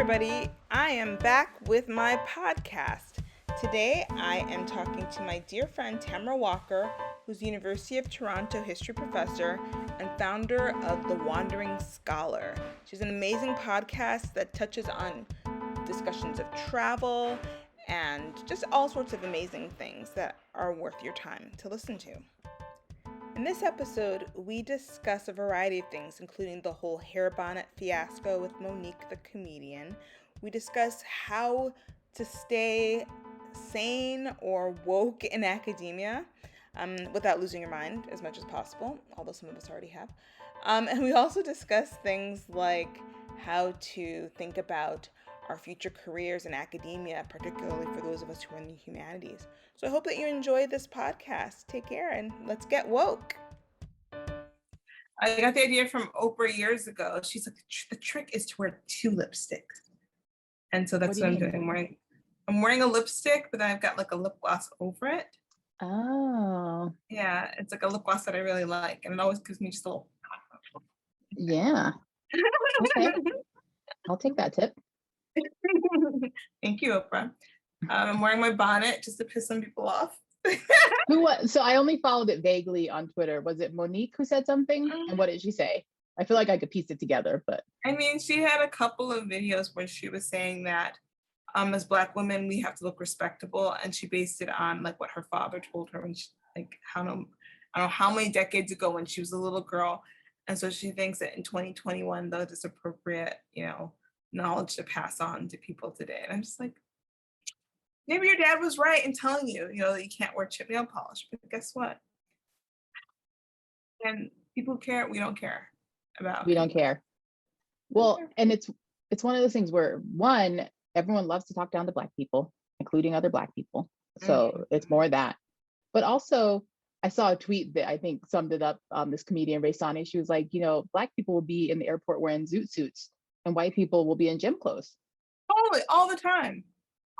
everybody. I am back with my podcast. Today I am talking to my dear friend Tamara Walker, who's University of Toronto history professor and founder of The Wandering Scholar. She's an amazing podcast that touches on discussions of travel and just all sorts of amazing things that are worth your time to listen to. In this episode, we discuss a variety of things, including the whole hair bonnet fiasco with Monique the comedian. We discuss how to stay sane or woke in academia without losing your mind as much as possible, although some of us already have. And we also discuss things like how to think about our future careers in academia, particularly for those of us who are in the humanities. So I hope that you enjoy this podcast. Take care and let's get woke. I got the idea from Oprah years ago. She's like, the trick is to wear 2 lipsticks. And so that's what I'm doing. I'm wearing a lipstick, but then I've got like a lip gloss over it. Oh. Yeah, it's like a lip gloss that I really like. And it always gives me just a little. Yeah. Okay. I'll take that tip. Thank you, Oprah. I'm wearing my bonnet just to piss some people off. Who was? So I only followed it vaguely on Twitter. Was it Monique who said something? And what did she say? I feel like I could piece it together, but. I mean, she had a couple of videos where she was saying that as Black women, we have to look respectable. And she based it on like what her father told her when she, like, I don't know how many decades ago when she was a little girl. And so she thinks that in 2021, that is appropriate, knowledge to pass on to people today. And I'm just like, maybe your dad was right in telling you, that you can't wear chip nail polish, but guess what? And people care, we don't care about. We don't care. Well, and it's one of those things where, one, everyone loves to talk down to Black people, including other Black people. So it's more that. But also, I saw a tweet that I think summed it up. This comedian, Sane, she was like, Black people will be in the airport wearing zoot suits and white people will be in gym clothes. Totally, all the time.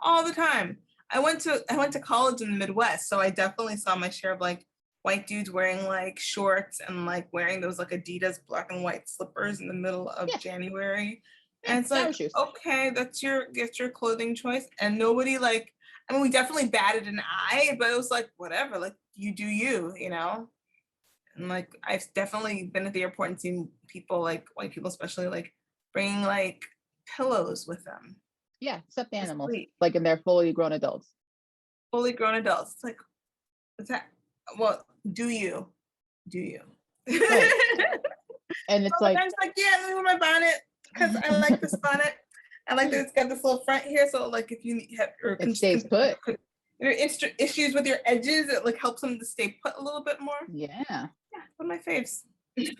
I went to college in the Midwest, so I definitely saw my share of like white dudes wearing like shorts and like wearing those like Adidas black and white slippers in the middle of January. And it's like, okay, that's your clothing choice. And nobody we definitely batted an eye, but it was like, whatever, like you do you, And like, I've definitely been at the airport and seen people, like white people especially, like bringing like pillows with them. Yeah, stuffed animals, like, and they're fully grown adults. It's like, what's that? Well, do you? Right. And it's like, I'm just like, yeah, let me wear my bonnet because I like this bonnet. I like that it's got this little front here, so like if you have it stays put. Issues with your edges, it like helps them to stay put a little bit more. Yeah, one of my faves. And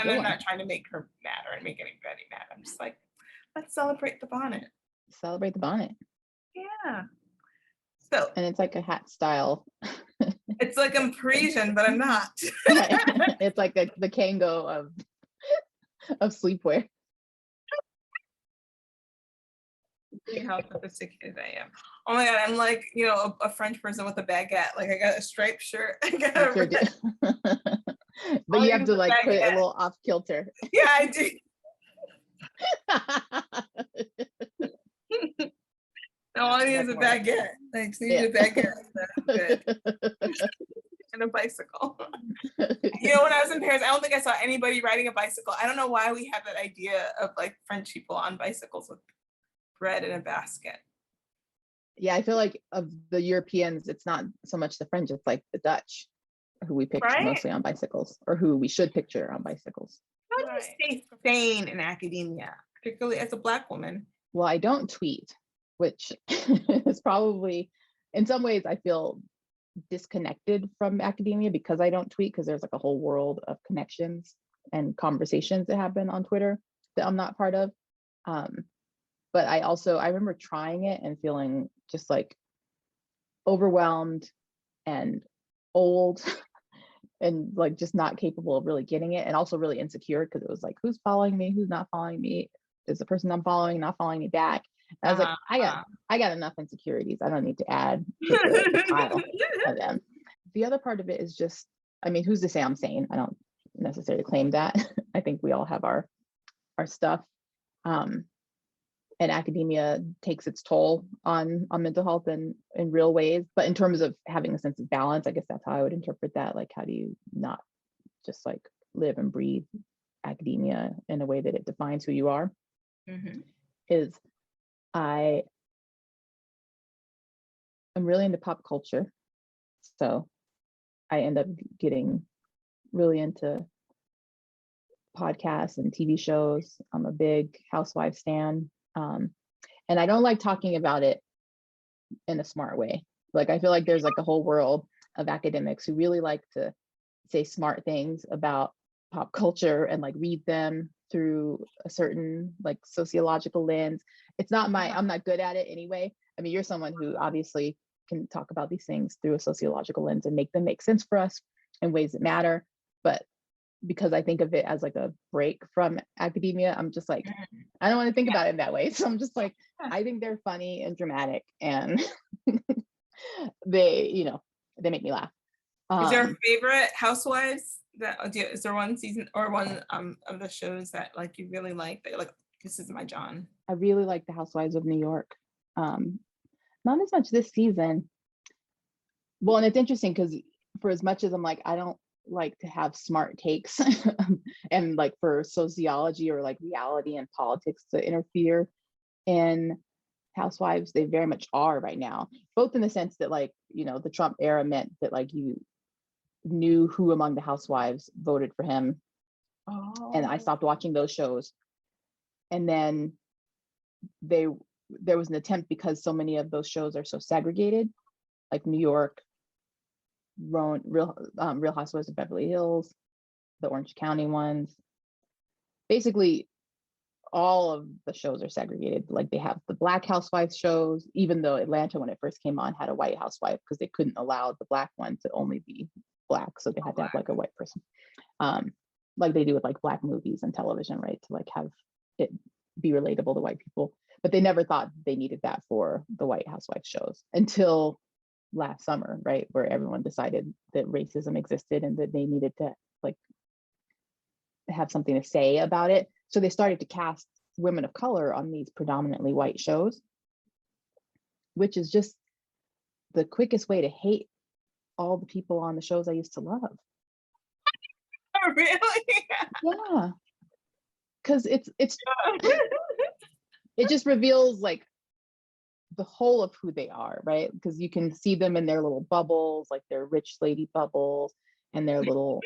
I'm not trying to make her mad or make anybody mad. I'm just like, let's celebrate the bonnet. Celebrate the bonnet. Yeah. So. And it's like a hat style. It's like I'm Parisian, but I'm not. It's like the Kango of sleepwear. See how sophisticated I am. Oh my God, I'm like, a French person with a baguette. Like I got a striped shirt. I got But you have to like put it a little off kilter. Yeah, I do. No, all I need is a baguette. Like, so you need a baguette. That's good. And a bicycle. When I was in Paris, I don't think I saw anybody riding a bicycle. I don't know why we have that idea of like French people on bicycles with bread in a basket. Yeah, I feel like of the Europeans, it's not so much the French, it's like the Dutch, who we picture mostly on bicycles, or who we should picture on bicycles. How do you stay sane in academia, particularly as a Black woman? Well, I don't tweet, which is probably, in some ways, I feel disconnected from academia because I don't tweet, because there's like a whole world of connections and conversations that happen on Twitter that I'm not part of. But I remember trying it and feeling just like overwhelmed and old and like just not capable of really getting it, and also really insecure because it was like, who's following me, who's not following me, is the person I'm following not following me back? And I was like, I got enough insecurities, I don't need to add to the pile of them. The other part of it is just, who's to say I'm sane? I don't necessarily claim that. I think we all have our stuff. and academia takes its toll on mental health in real ways. But in terms of having a sense of balance, I guess that's how I would interpret that. Like, how do you not just like live and breathe academia in a way that it defines who you are? Mm-hmm. Is I am really into pop culture. So I end up getting really into podcasts and TV shows. I'm a big Housewives stan. And I don't like talking about it in a smart way. Like, I feel like there's like a whole world of academics who really like to say smart things about pop culture and like read them through a certain like sociological lens. It's not I'm not good at it anyway. I mean, you're someone who obviously can talk about these things through a sociological lens and make them make sense for us in ways that matter. But because I think of it as like a break from academia, I'm just like, I don't want to think about it in that way. So I'm just like, I think they're funny and dramatic, and they make me laugh. Is there a favorite Housewives is there one season or one of the shows that like you really like, that like, this is my John? I really like the Housewives of New York. Not as much this season. Well, and it's interesting because for as much as I'm like, I don't like to have smart takes and like for sociology or like reality and politics to interfere in Housewives, they very much are right now, both in the sense that like, the Trump era meant that like you knew who among the housewives voted for him. And I stopped watching those shows. And then there was an attempt, because so many of those shows are so segregated, like New York, Real Housewives of Beverly Hills, the Orange County ones. Basically, all of the shows are segregated. Like, they have the Black Housewives shows, even though Atlanta, when it first came on, had a white housewife because they couldn't allow the Black one to only be Black, so they had to have like a white person, like they do with like Black movies and television, right, to like have it be relatable to white people. But they never thought they needed that for the White Housewives shows until last summer, right, where everyone decided that racism existed and that they needed to like have something to say about it. So they started to cast women of color on these predominantly white shows, which is just the quickest way to hate all the people on the shows I used to love. Oh, really? Yeah, because it's it just reveals like the whole of who they are, right? Because you can see them in their little bubbles, like their rich lady bubbles, and their little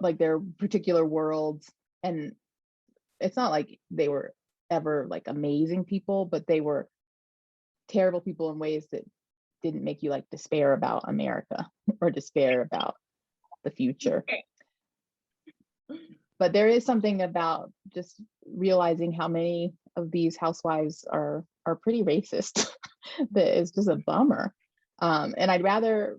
like their particular worlds. And it's not like they were ever like amazing people, but they were terrible people in ways that didn't make you like despair about America or despair about the future. But there is something about just realizing how many of these housewives are pretty racist that is just a bummer. And I'd rather,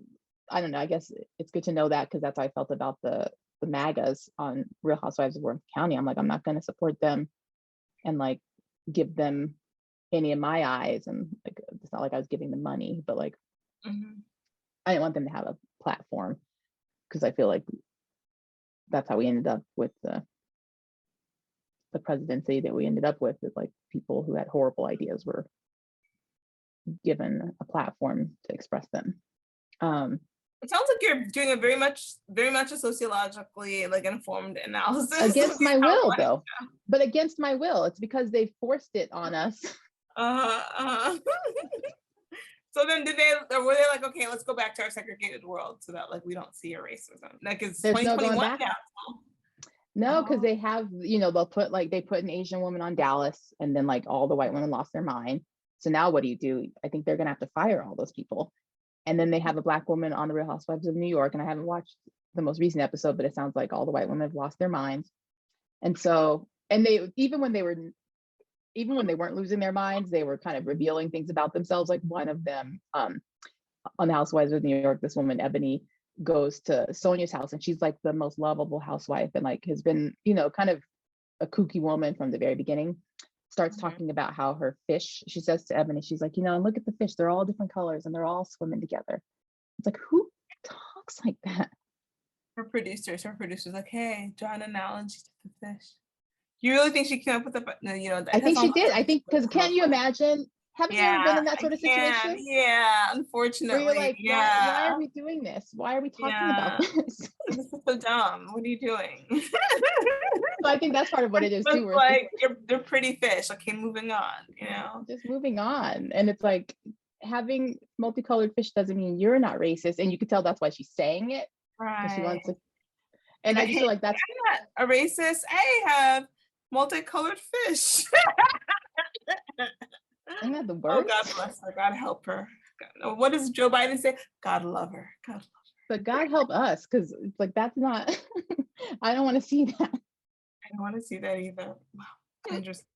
I don't know, I guess it's good to know that, because that's how I felt about the MAGAs on Real Housewives of Orange County. I'm like, I'm not going to support them and like give them any of my eyes. And like, it's not like I was giving them money, but like, I didn't want them to have a platform, because I feel like that's how we ended up with the presidency that we ended up with like people who had horrible ideas were given a platform to express them. It sounds like you're doing a very much a sociologically like informed analysis. Against my will, though. But against my will. It's because they forced it on us. So then were they like, okay, let's go back to our segregated world so that like we don't see a racism? Like, it's 2021 now. No, because they have, they'll put they put an Asian woman on Dallas, and then like all the white women lost their mind. So now what do? I think they're gonna have to fire all those people. And then they have a Black woman on the Real Housewives of New York, and I haven't watched the most recent episode, but it sounds like all the white women have lost their minds. And so, and they even when they weren't losing their minds, they were kind of revealing things about themselves. Like one of them, on the Housewives of New York, this woman, Ebony, goes to Sonia's house, and she's like the most lovable housewife and like has been, kind of a kooky woman from the very beginning. Starts talking about how her fish, she says to Ebony, she's like, look at the fish, they're all different colors and they're all swimming together. It's like, who talks like that? Her producers like, hey, draw an analogy to the fish. You really think she came up with the, I think that's she almost did. like I think, because come can up you with. imagine? Haven't you ever been Yeah, in that I sort of can. situation Yeah, where you're unfortunately. like, why are Yeah. we doing this? Why are we talking about Yeah. this? This is so dumb. What are you doing? So I think that's part of what it is Just too, where it's just like they're pretty fish. Okay, moving on. just moving on. And it's like, having multicolored fish doesn't mean you're not racist. And you could tell that's why she's saying it, because she Right. wants to. And I just Hey, feel like that's, I'm not a racist. I have multicolored fish. isn't that the Oh, God worst? bless her. God help her. What does Joe Biden say? God love her. God love her. But God help us, because it's like, that's not, I don't want to see that. I don't want to see that either. Wow. Interesting.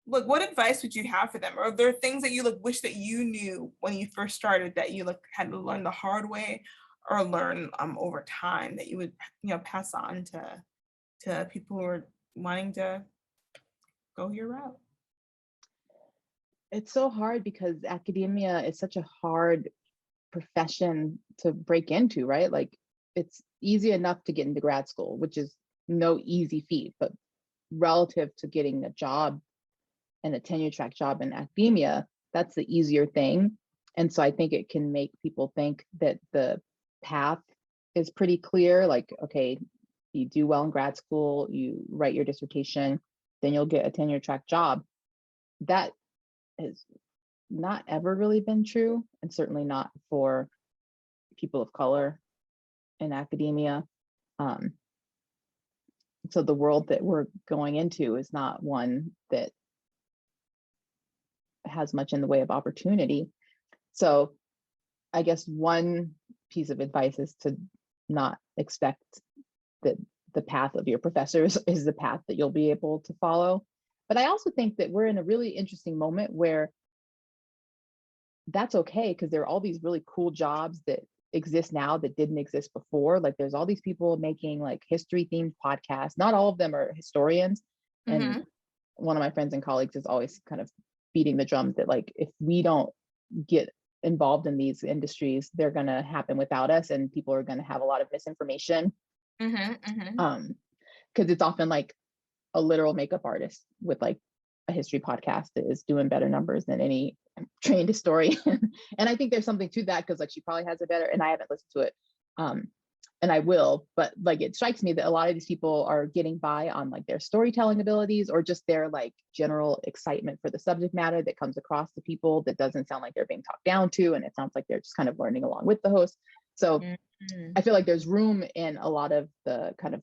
Look, what advice would you have for them? Or are there things that you wish that you knew when you first started that you had to learn the hard way or learn over time that you would pass on to people who are wanting to go your route? It's so hard because academia is such a hard profession to break into, right? Like, it's easy enough to get into grad school, which is no easy feat, but relative to getting a job and a tenure track job in academia, that's the easier thing. And so I think it can make people think that the path is pretty clear. Like, okay, you do well in grad school, you write your dissertation, then you'll get a tenure track job. That has not ever really been true, and certainly not for people of color in academia. Um, so the world that we're going into is not one that has much in the way of opportunity. So I guess one piece of advice is to not expect that the path of your professors is the path that you'll be able to follow. But I also think that we're in a really interesting moment where that's okay, because there are all these really cool jobs that exist now that didn't exist before. Like, there's all these people making like history themed podcasts. Not all of them are historians. And one of my friends and colleagues is always kind of beating the drums that, like, if we don't get involved in these industries, they're going to happen without us, and people are going to have a lot of misinformation. Because it's often like a literal makeup artist with like a history podcast that is doing better numbers than any trained historian. And I think there's something to that, because like she probably has it better, and I haven't listened to it. And I will, but like, it strikes me that a lot of these people are getting by on like their storytelling abilities, or just their like general excitement for the subject matter that comes across to people that doesn't sound like they're being talked down to, and it sounds like they're just kind of learning along with the host. So I feel like there's room in a lot of the kind of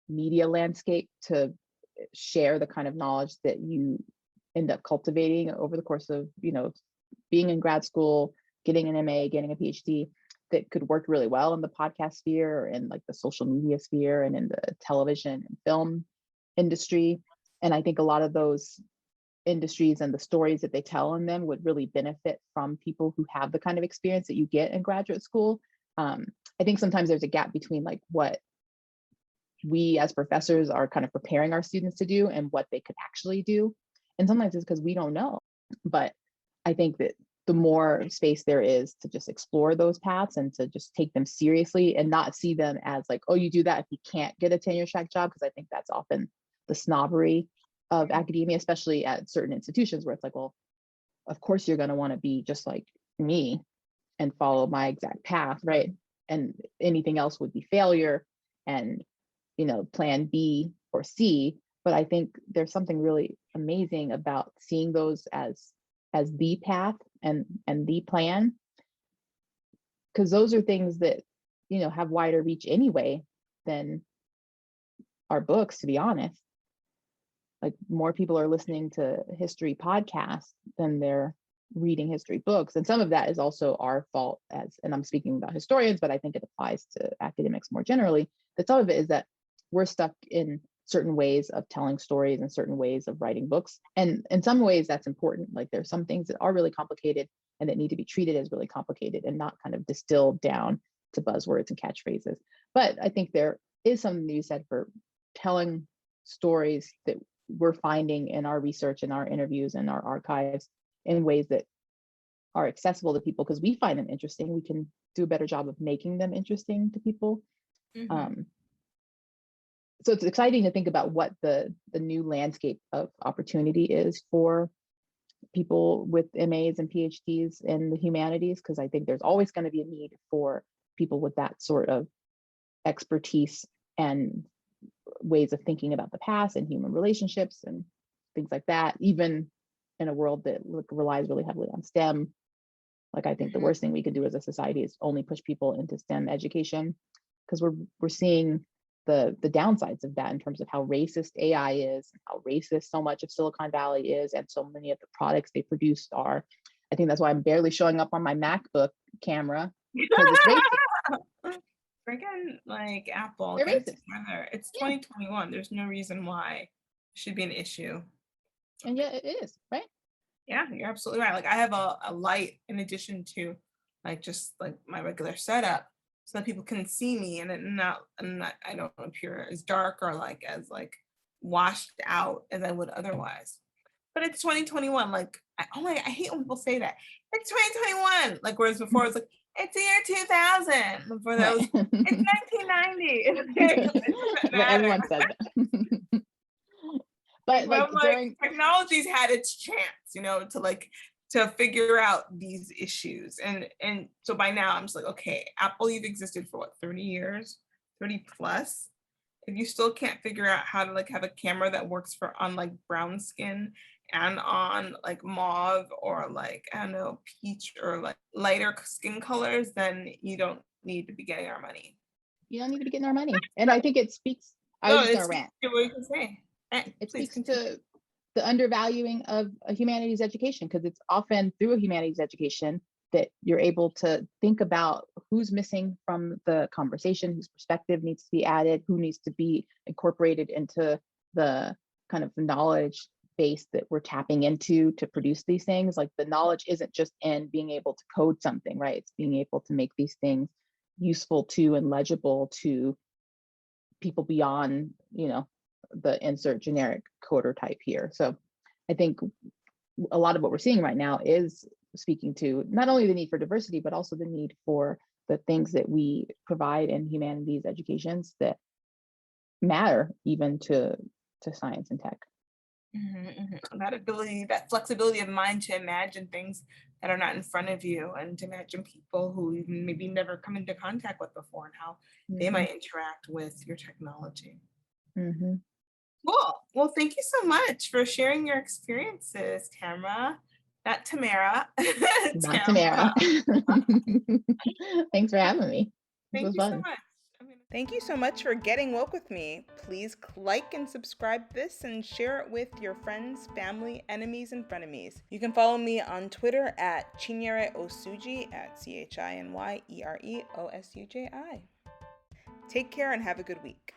media landscape to share the kind of knowledge that you end up cultivating over the course of, being in grad school, getting an MA, getting a PhD, that could work really well in the podcast sphere, or in like the social media sphere, and in the television and film industry. And I think a lot of those industries and the stories that they tell in them would really benefit from people who have the kind of experience that you get in graduate school. I think sometimes there's a gap between like what we as professors are kind of preparing our students to do and what they could actually do. And sometimes it's because we don't know. But I think that the more space there is to just explore those paths and to just take them seriously and not see them as like, oh, you do that if you can't get a tenure track job, because I think that's often the snobbery of academia, especially at certain institutions, where it's like, well, of course you're going to want to be just like me and follow my exact path, right? And anything else would be failure and, plan B or C. But I think there's something really amazing about seeing those as the path and the plan, because those are things that have wider reach anyway than our books, to be honest. Like, more people are listening to history podcasts than they're reading history books, and some of that is also our fault, and I'm speaking about historians, but I think it applies to academics more generally, that some of it is that we're stuck in certain ways of telling stories and certain ways of writing books. And in some ways that's important. Like, there's some things that are really complicated and that need to be treated as really complicated and not kind of distilled down to buzzwords and catchphrases. But I think there is something to be said for telling stories that we're finding in our research and our interviews and our archives in ways that are accessible to people, because we find them interesting. We can do a better job of making them interesting to people. so it's exciting to think about what the new landscape of opportunity is for people with MAs and PhDs in the humanities, because I think there's always going to be a need for people with that sort of expertise and ways of thinking about the past and human relationships and things like that, even in a world that relies really heavily on STEM. Like, I think the worst thing we could do as a society is only push people into STEM education, because we're seeing the downsides of that in terms of how racist AI is, and how racist so much of Silicon Valley is, and so many of the products they produce are. I think that's why I'm barely showing up on my MacBook camera, because it's racist. Freaking like Apple. They're Get it racist. together. It's Yeah. 2021. There's no reason why it should be an issue. And yet it is, right? Yeah, you're absolutely right. Like I have a light in addition to like just like my regular setup, so that people can see me and I don't appear as dark or like as like washed out as I would otherwise. But it's 2021. Like I hate when people say that. It's 2021. Like whereas before it was like it's the year 2000. Before that was it's 1990. It Right, everyone says that. But like during technology's had its chance, to figure out these issues. And so by now I'm just like, okay, Apple, you've existed for what, 30 years, 30 plus. If you still can't figure out how to like have a camera that works for on like brown skin and on like mauve or like, I don't know, peach or like lighter skin colors, then you don't need to be getting our money. You don't need to be getting our money. And I think it speaks, I was just gonna rant. What you can say. It speaks to the undervaluing of a humanities education, because it's often through a humanities education that you're able to think about who's missing from the conversation, whose perspective needs to be added, who needs to be incorporated into the kind of knowledge base that we're tapping into to produce these things. Like the knowledge isn't just in being able to code something, right? It's being able to make these things useful to and legible to people beyond, the insert generic coder type here. So I think a lot of what we're seeing right now is speaking to not only the need for diversity, but also the need for the things that we provide in humanities educations that matter even to science and tech. That ability, that flexibility of mind to imagine things that are not in front of you, and to imagine people who you've maybe never come into contact with before and how they might interact with your technology. Cool. Well, thank you so much for sharing your experiences, Tamara. Not Tamara. Not Tamara. Thanks for having me. Thank you so much. Thank you so much for getting woke with me. Please like and subscribe this and share it with your friends, family, enemies, and frenemies. You can follow me on Twitter at Chinyere Osuji at Chinyere Osuji. Take care and have a good week.